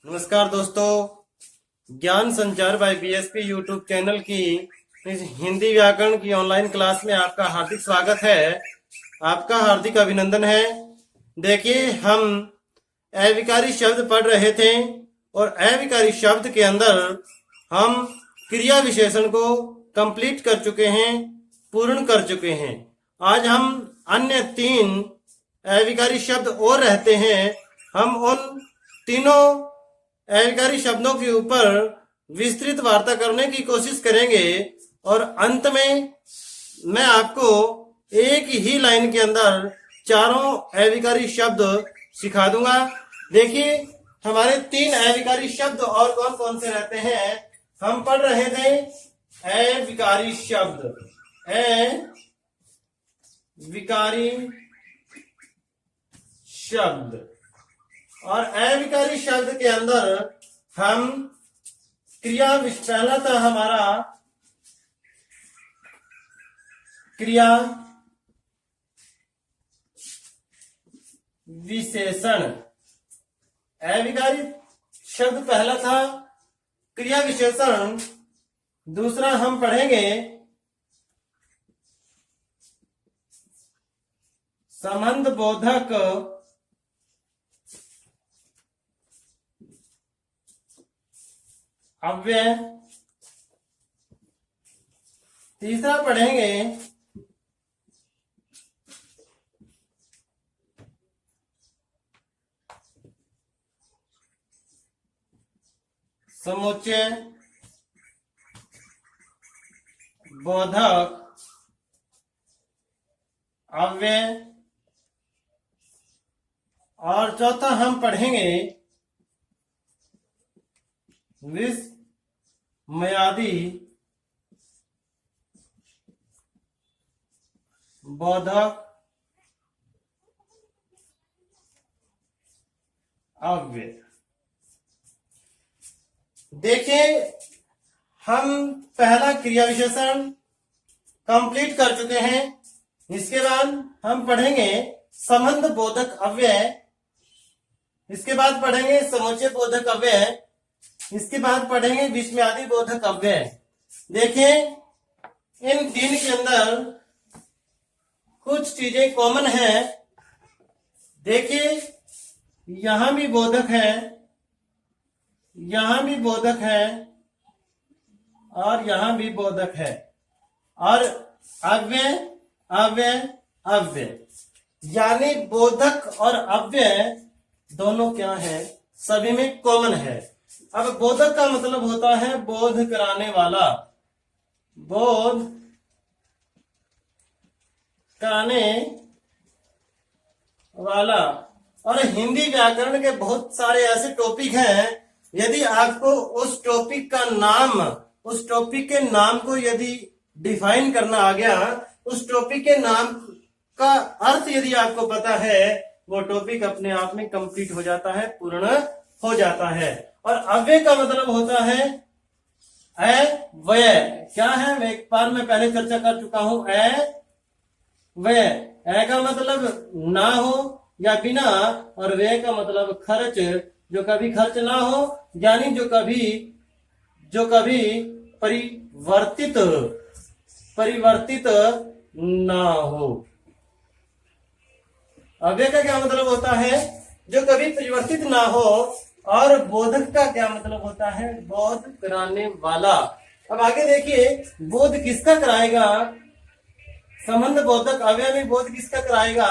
नमस्कार दोस्तों, ज्ञान संचार बाय बीएसपी यूट्यूब चैनल की इस हिंदी व्याकरण की ऑनलाइन क्लास में आपका हार्दिक स्वागत है। आपका हार्दिक अभिनंदन है। देखिए, हम अविकारी शब्द पढ़ रहे थे और अविकारी शब्द के अंदर हम क्रिया विशेषण को कंप्लीट कर चुके हैं, पूर्ण कर चुके हैं। आज हम अन्य 3 अविकारी शब्द और रहते हैं। हम उन तीनों अविकारी शब्दों के ऊपर विस्तृत वार्ता करने की कोशिश करेंगे और अंत में मैं आपको एक ही लाइन के अंदर चारों अविकारी शब्द सिखा दूंगा। देखिए, हमारे 3 अविकारी शब्द और कौन कौन से रहते हैं। हम पढ़ रहे थे अविकारी शब्द, अविकारी शब्द, और अविकारी शब्द के अंदर हम पहला था हमारा क्रिया विशेषण। अविकारी शब्द पहला था क्रिया विशेषण। दूसरा हम पढ़ेंगे संबंध बोधक अव्यय। तीसरा पढ़ेंगे समुच्चय बोधक अव्यय। और चौथा हम पढ़ेंगे विस्मयादि बोधक अव्यय। देखिए, हम पहला क्रिया विशेषण कंप्लीट कर चुके हैं। इसके बाद हम पढ़ेंगे संबंध बोधक अव्यय। इसके बाद पढ़ेंगे समुच्चय बोधक अव्यय। इसके बाद पढ़ेंगे विस्मयादि बोधक अव्यय। देखिए, इन 3 के अंदर कुछ चीजें कॉमन है। देखिए, यहां भी बोधक है, यहां भी बोधक है और यहां भी बोधक है। और अव्यय अव्यय अव्यय, यानी बोधक और अव्यय दोनों क्या है, सभी में कॉमन है। अब बोधक का मतलब होता है बोध कराने वाला, बोध कराने वाला। और हिंदी व्याकरण के बहुत सारे ऐसे टॉपिक हैं, यदि आपको उस टॉपिक का नाम, उस टॉपिक के नाम को यदि डिफाइन करना आ गया, उस टॉपिक के नाम का अर्थ यदि आपको पता है, वो टॉपिक अपने आप में कंप्लीट हो जाता है, पूर्ण हो जाता है। और अव्यय का मतलब होता है अव्यय। क्या है, मैं एक बार में पहले चर्चा कर चुका हूं। अव्यय, अ का मतलब ना हो या बिना, और व्यय का मतलब खर्च, जो कभी खर्च ना हो, यानी जो कभी परिवर्तित ना हो। अव्यय का क्या मतलब होता है, जो कभी परिवर्तित ना हो। और बोधक का क्या मतलब होता है, बोध कराने वाला। अब आगे देखिए, बोध किसका कराएगा, संबंध बोधक अव्यय में बोध किसका कराएगा,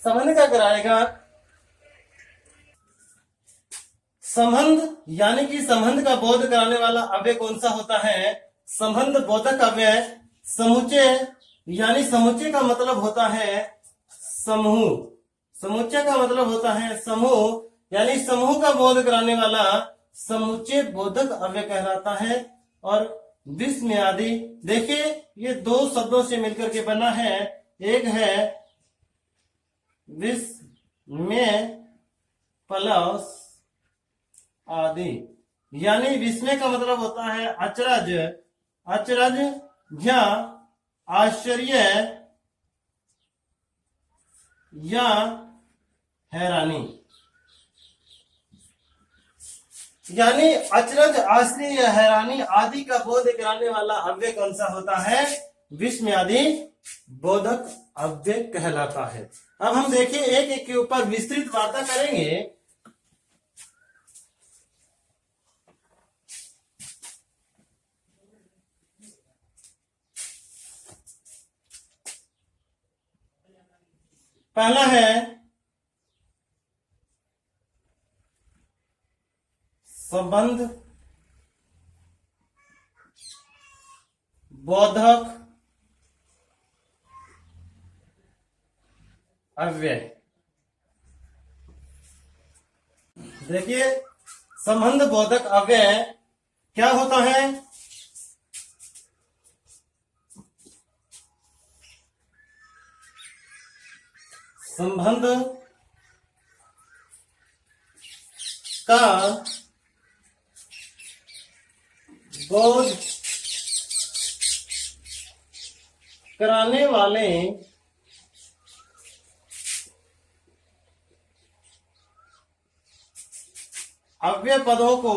संबंध का कराएगा। संबंध, यानी कि संबंध का बोध कराने वाला अव्यय कौन सा होता है, संबंध बोधक अव्यय। समुच्चय, यानी समुच्चय का मतलब होता है समूह, समुच्चय का मतलब होता है समूह, यानी समूह का बोध कराने वाला समुच्चय बोधक अव्यय कहलाता है। और विस्मयादि, देखिए ये 2 शब्दों से मिलकर के बना है। एक है विस्मय प्लस आदि, यानी विस्मय का मतलब होता है अचरज, अचरज या आश्चर्य या हैरानी। यानी अचरज, आश्चर्य या हैरानी आदि का बोध कराने वाला अव्यय कौन सा होता है? विस्मयादि बोधक अव्यय कहलाता है। अब हम देखिए एक एक के ऊपर विस्तृत वार्ता करेंगे। पहला है संबंध बोधक अव्यय। देखिए संबंध बोधक अव्यय क्या होता है? संबंध का बोध कराने वाले अव्यय पदों को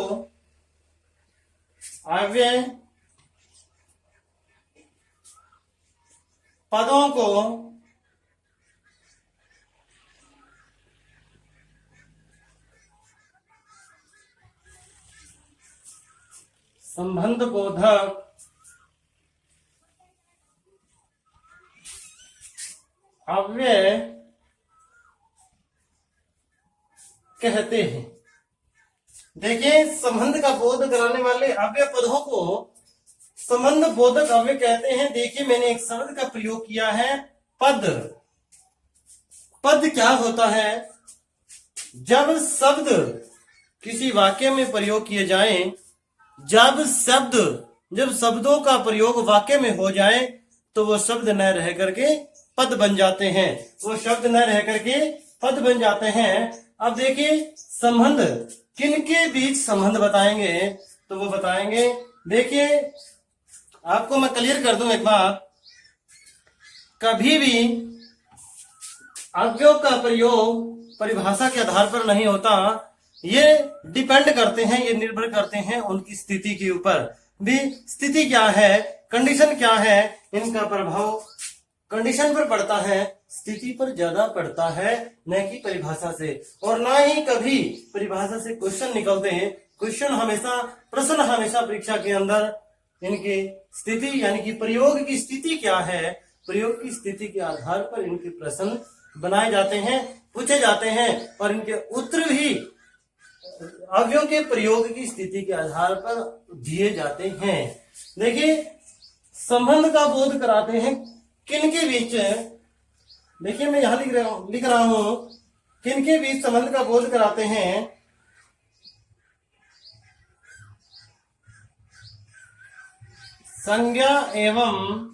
संबंध बोधक अव्यय कहते हैं। देखिए संबंध का बोध कराने वाले अव्यय पदों को संबंध बोधक अव्यय कहते हैं। देखिए मैंने एक शब्द का प्रयोग किया है, पद। पद क्या होता है? जब शब्द किसी वाक्य में प्रयोग किए जाएं, जब शब्दों का प्रयोग वाक्य में हो जाए तो वो शब्द न रह करके पद बन जाते हैं। वो शब्द न रह करके पद बन जाते हैं। अब देखिए संबंध, किनके बीच संबंध बताएंगे? तो वो बताएंगे, देखिए आपको मैं क्लियर कर दूं एक बात, कभी भी अव्ययों का प्रयोग परिभाषा के आधार पर नहीं होता। ये डिपेंड करते हैं, ये निर्भर करते हैं उनकी स्थिति के ऊपर। भी स्थिति क्या है, कंडीशन क्या है, इनका प्रभाव कंडीशन पर पड़ता है, स्थिति पर ज्यादा पड़ता है, न कि परिभाषा से। और ना ही कभी परिभाषा से क्वेश्चन निकलते हैं। प्रश्न हमेशा परीक्षा के अंदर इनकी स्थिति यानी कि प्रयोग की स्थिति क्या है, प्रयोग की स्थिति के आधार पर इनके प्रश्न बनाए जाते हैं, पूछे जाते हैं, और इनके उत्तर भी अव्ययों के प्रयोग की स्थिति के आधार पर दिए जाते हैं। देखिए संबंध का बोध कराते हैं किनके बीच? देखिए मैं यहां लिख रहा हूं, किनके बीच संबंध का बोध कराते हैं? संज्ञा एवं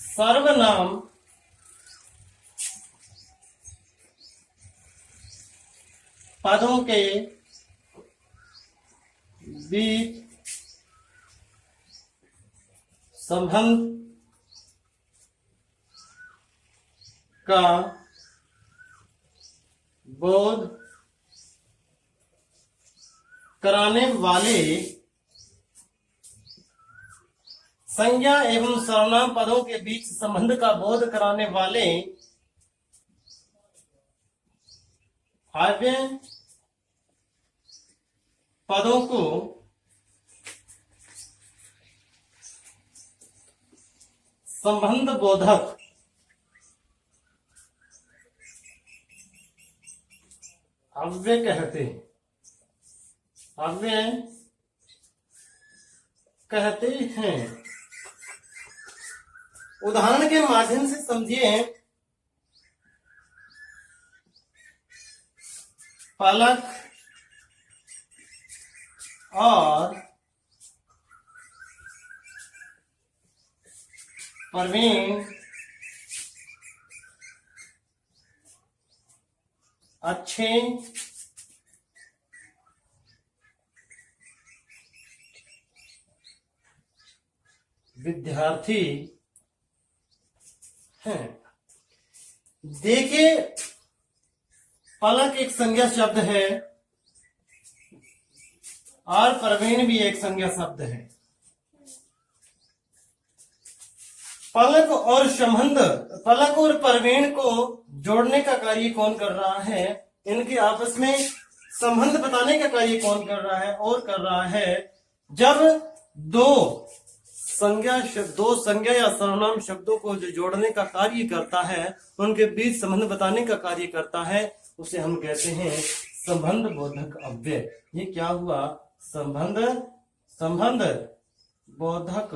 सर्वनाम पदों के बीच संबंध का बोध कराने वाले संज्ञा एवं सर्वनाम पदों के बीच संबंध का बोध कराने वाले अव्यय पदों को संबंध बोधक अव्यय कहते हैं। अव्यय कहते हैं। उदाहरण के माध्यम से समझिए। पलक और प्रवीण अच्छे विद्यार्थी हैं। देखिए पलक एक संज्ञा शब्द है और प्रवीण भी एक संज्ञा शब्द है। पलक और संबंध, पलक और प्रवीण को जोड़ने का कार्य कौन कर रहा है, इनके आपस में संबंध बताने का कार्य कौन कर रहा है, और कर रहा है जब दो संज्ञा या सर्वनाम शब्दों को जो जोड़ने का कार्य करता है, उनके बीच संबंध बताने का कार्य करता है, उसे हम कहते हैं संबंध बोधक अव्यय। ये क्या हुआ? संबंध बोधक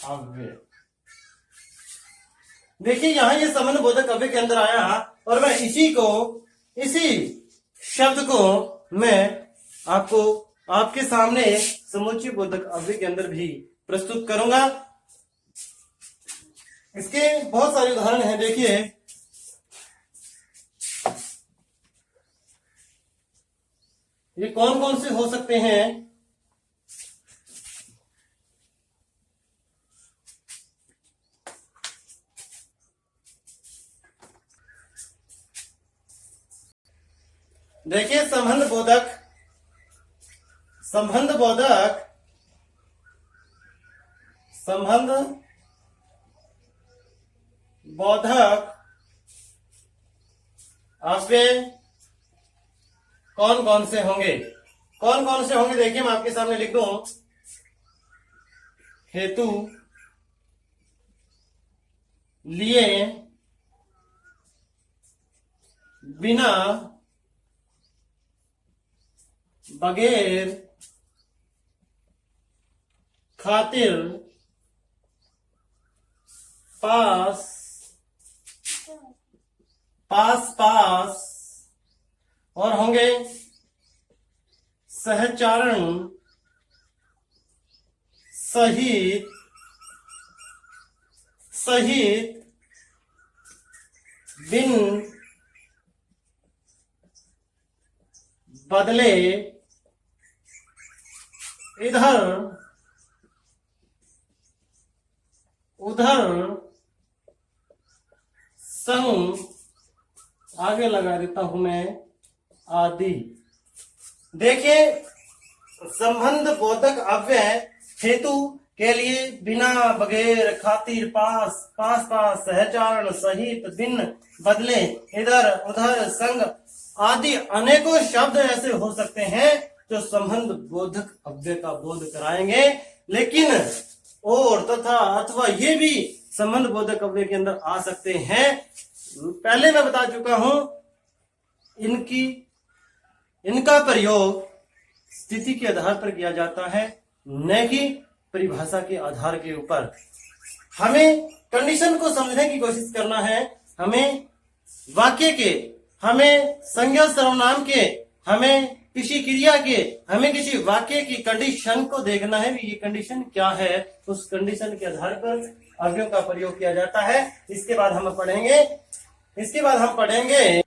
अव्यय। देखिए यहां ये संबंध बोधक अव्यय के अंदर आया और मैं इसी शब्द को मैं आपको आपके सामने समुच्चय बोधक अव्यय के अंदर भी प्रस्तुत करूंगा। इसके बहुत सारे उदाहरण हैं। देखिए ये कौन कौन से हो सकते हैं? देखिए संबंध बोधक अव्यय कौन कौन से होंगे? देखिए मैं आपके सामने लिख दूं। हेतु, लिए, बिना, बगैर, खातिर, पास और होंगे सहचारण, सहित, बिन, बदले, इधर, उधर, संग, आगे लगा देता हूं मैं, आदि। देखिए संबंध बोधक अव्यय हेतु के लिए बिना, बगैर, खातिर, पास, सहचारण, सहित, बिन, बदले, इधर, उधर, संग आदि अनेकों शब्द ऐसे हो सकते हैं जो संबंध बोधक अव्यय का बोध कराएंगे। लेकिन और, तथा, अथवा ये भी संबंध बोधक अव्यय के अंदर आ सकते हैं। पहले मैं बता चुका हूं इनका प्रयोग स्थिति के आधार पर किया जाता है, न कि परिभाषा के आधार के ऊपर। हमें कंडीशन को समझने की कोशिश करना है। हमें वाक्य के, हमें संज्ञा सर्वनाम के, हमें किसी क्रिया के, हमें किसी वाक्य की कंडीशन को देखना है कि ये कंडीशन क्या है। उस कंडीशन के आधार पर अव्ययों का प्रयोग किया जाता है। इसके बाद हम पढ़ेंगे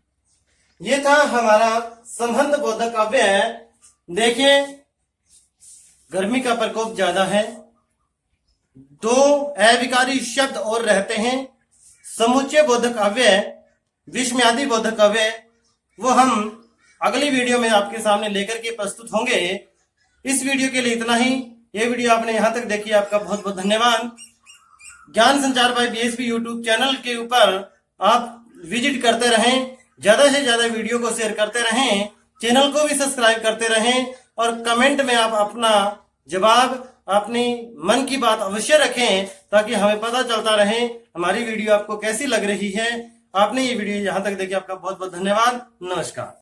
ये था हमारा संबंध बोधक अव्यय। देखिए गर्मी का प्रकोप ज्यादा है, दो अविकारी शब्द और रहते हैं। समुच्चय बोधक अव्यय, विस्मयादि बोधक अव्यय, वो हम अगली वीडियो में आपके सामने लेकर के प्रस्तुत होंगे। इस वीडियो के लिए इतना ही। ये वीडियो आपने यहां तक देखी, आपका बहुत बहुत धन्यवाद। ज्ञान संचार बाय बीएसपी यूट्यूब चैनल के ऊपर आप विजिट करते रहें, ज्यादा से ज्यादा वीडियो को शेयर करते रहें, चैनल को भी सब्सक्राइब करते रहें और कमेंट में आप अपना जवाब, अपनी मन की बात अवश्य रखें ताकि हमें पता चलता रहे हमारी वीडियो आपको कैसी लग रही है। आपने ये वीडियो यहां तक देखी, आपका बहुत बहुत धन्यवाद। नमस्कार।